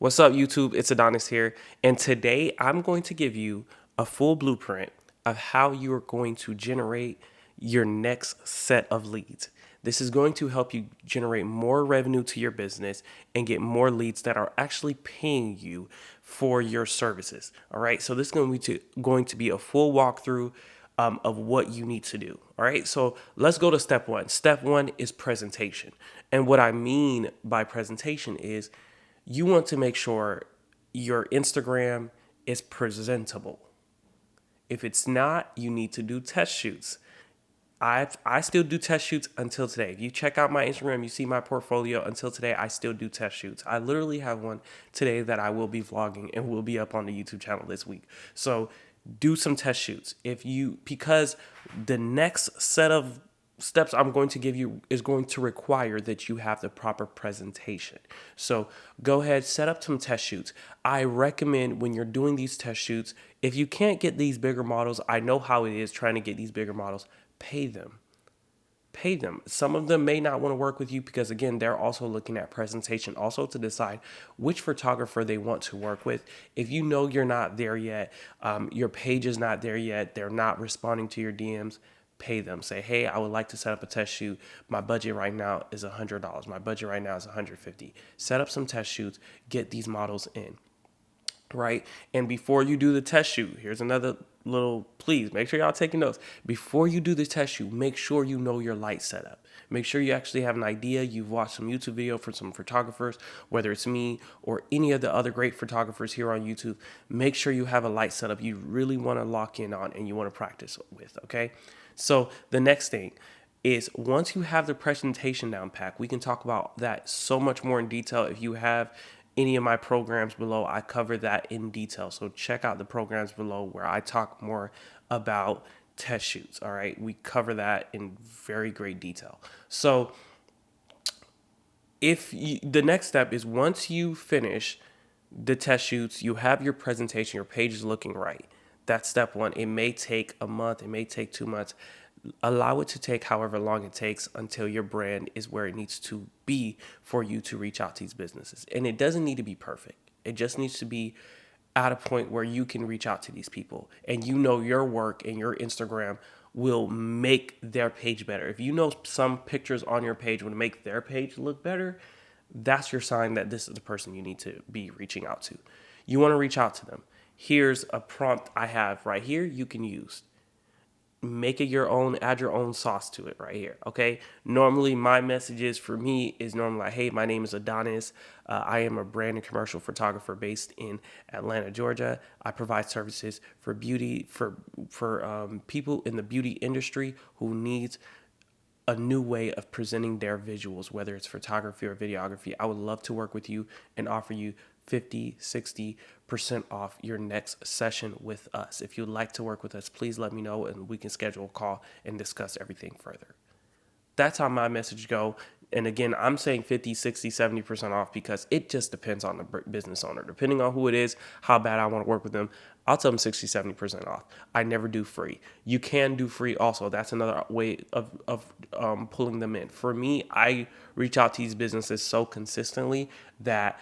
What's up, YouTube? It's Adonis here, and today I'm going to give you a full blueprint of how you are going to generate your next set of leads. This is going to help you generate more revenue to your business and get more leads that are actually paying you for your services. All right, so this is going to be a full walkthrough of what you need to do. All right, so let's go to step one. Step one is presentation. And what I mean by presentation is you want to make sure your Instagram is presentable. If it's not, you need to do test shoots. I still do test shoots until today. If you check out my Instagram, you see my portfolio. Until today, I still do test shoots. I literally have one today that I will be vlogging and will be up on the YouTube channel this week. So do some test shoots. Because the next set of steps I'm going to give you is going to require that you have the proper presentation. So go ahead, set up some test shoots. I recommend when you're doing these test shoots, if you can't get these bigger models, I know how it is trying to get these bigger models, pay them. Pay them. Some of them may not want to work with you because, again, they're also looking at presentation also to decide which photographer they want to work with. If you know you're not there yet, your page is not there yet, they're not responding to your DMs, pay them. Say, hey, I would like to set up a test shoot. My budget right now is $100. My budget right now is $150. Set up some test shoots, get these models in. Right? And before you do the test shoot, here's another little please, make sure y'all taking notes. Before you do the test shoot, make sure you know your light setup. Make sure you actually have an idea. You've watched some YouTube video from some photographers, whether it's me or any of the other great photographers here on YouTube. Make sure you have a light setup you really want to lock in on and you want to practice with, okay? So the next thing is once you have the presentation down pat, we can talk about that so much more in detail. If you have any of my programs below, I cover that in detail. So check out the programs below where I talk more about test shoots. All right. We cover that in very great detail. So the next step is once you finish the test shoots, you have your presentation, your page is looking right. That's step one. It may take a month, it may take 2 months. Allow it to take however long it takes until your brand is where it needs to be for you to reach out to these businesses. And it doesn't need to be perfect. It just needs to be at a point where you can reach out to these people and you know your work and your Instagram will make their page better. If you know some pictures on your page will make their page look better, that's your sign that this is the person you need to be reaching out to. You want to reach out to them. Here's a prompt I have right here you can use. Make it your own, add your own sauce to it right here, okay? Normally, my messages for me is normally like, hey, my name is Adonis. I am a brand and commercial photographer based in Atlanta, Georgia. I provide services for beauty, for people in the beauty industry who needs a new way of presenting their visuals, whether it's photography or videography. I would love to work with you and offer you 50, 60% off your next session with us. If you'd like to work with us, please let me know and we can schedule a call and discuss everything further. That's how my message go. And again, I'm saying 50, 60, 70% off because it just depends on the business owner. Depending on who it is, how bad I want to work with them, I'll tell them 60, 70% off. I never do free. You can do free also. That's another way of pulling them in. For me, I reach out to these businesses so consistently that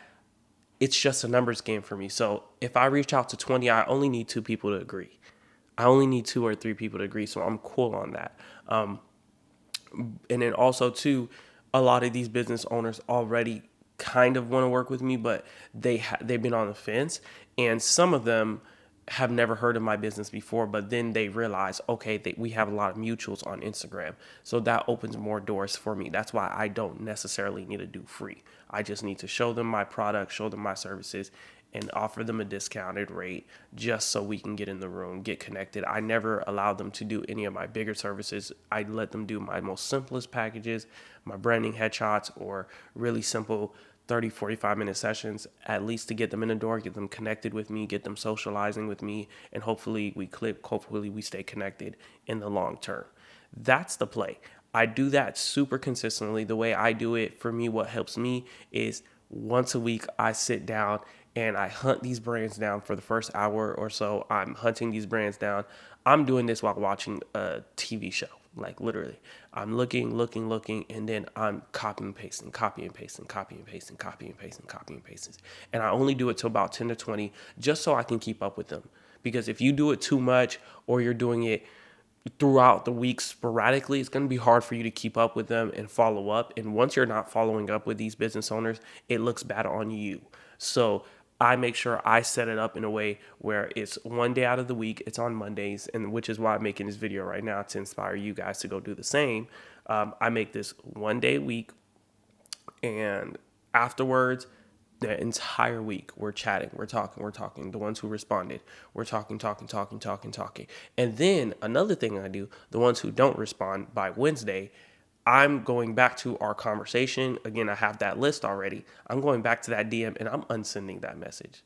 it's just a numbers game for me. So if I reach out to 20, I only need 2 people to agree. I only need 2 or 3 people to agree. So I'm cool on that. And then also too, a lot of these business owners already kind of want to work with me, but they've been on the fence, and some of them have never heard of my business before, but then they realize, okay, we have a lot of mutuals on Instagram. So that opens more doors for me. That's why I don't necessarily need to do free. I just need to show them my product, show them my services, and offer them a discounted rate just so we can get in the room, get connected. I never allowed them to do any of my bigger services. I let them do my most simplest packages, my branding headshots, or really simple 30, 45-minute sessions, at least to get them in the door, get them connected with me, get them socializing with me, and hopefully we click, hopefully we stay connected in the long term. That's the play. I do that super consistently. The way I do it, for me, what helps me is once a week I sit down and I hunt these brands down for the first hour or so. I'm hunting these brands down. I'm doing this while watching a TV show. Like literally, I'm looking, and then I'm copying and pasting, copy and pasting, copy and pasting, copy and pasting, copy and pasting. And I only do it to about 10 to 20 just so I can keep up with them. Because if you do it too much or you're doing it throughout the week sporadically, it's going to be hard for you to keep up with them and follow up. And once you're not following up with these business owners, it looks bad on you. So I make sure I set it up in a way where it's one day out of the week, it's on Mondays, and which is why I'm making this video right now to inspire you guys to go do the same. I make this one day a week, and afterwards, the entire week we're chatting, we're talking. The ones who responded, we're talking. And then another thing I do, the ones who don't respond by Wednesday, I'm going back to our conversation. Again, I have that list already. I'm going back to that DM and I'm unsending that message.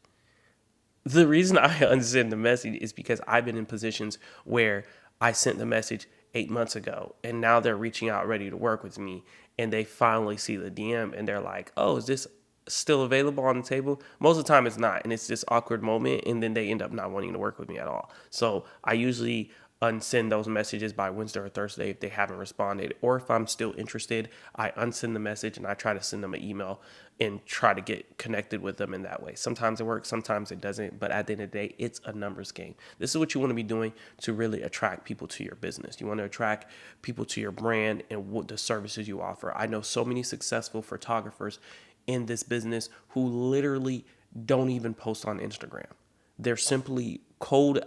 The reason I unsend the message is because I've been in positions where I sent the message 8 months ago and now they're reaching out ready to work with me, and they finally see the DM and they're like, oh, is this still available on the table? Most of the time it's not. And it's this awkward moment. And then they end up not wanting to work with me at all. So I usually unsend those messages by Wednesday or Thursday if they haven't responded. Or if I'm still interested, I unsend the message and I try to send them an email and try to get connected with them in that way. Sometimes it works, sometimes it doesn't. But at the end of the day, it's a numbers game. This is what you want to be doing to really attract people to your business. You want to attract people to your brand and what the services you offer. I know so many successful photographers in this business who literally don't even post on Instagram. They're simply cold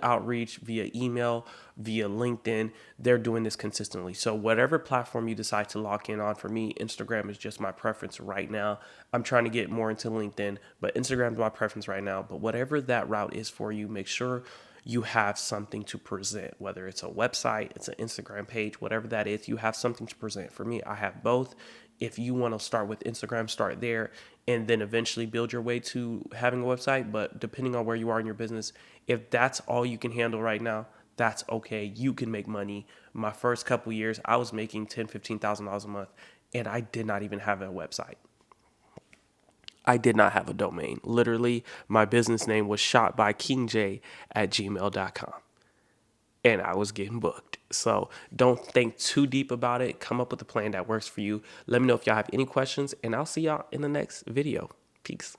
outreach via email, via LinkedIn. They're doing this consistently. So whatever platform you decide to lock in on, for me, Instagram is just my preference right now. I'm trying to get more into LinkedIn, but Instagram is my preference right now. But whatever that route is for you, make sure you have something to present, whether it's a website, it's an Instagram page, whatever that is, you have something to present. For me, I have both. If you want to start with Instagram, start there and then eventually build your way to having a website. But depending on where you are in your business, if that's all you can handle right now, that's okay. You can make money. My first couple years, I was making $10,000, $15,000 a month, and I did not even have a website. I did not have a domain. Literally, my business name was shotbykingjay@gmail.com. And I was getting booked. So don't think too deep about it. Come up with a plan that works for you. Let me know if y'all have any questions, and I'll see y'all in the next video. Peace.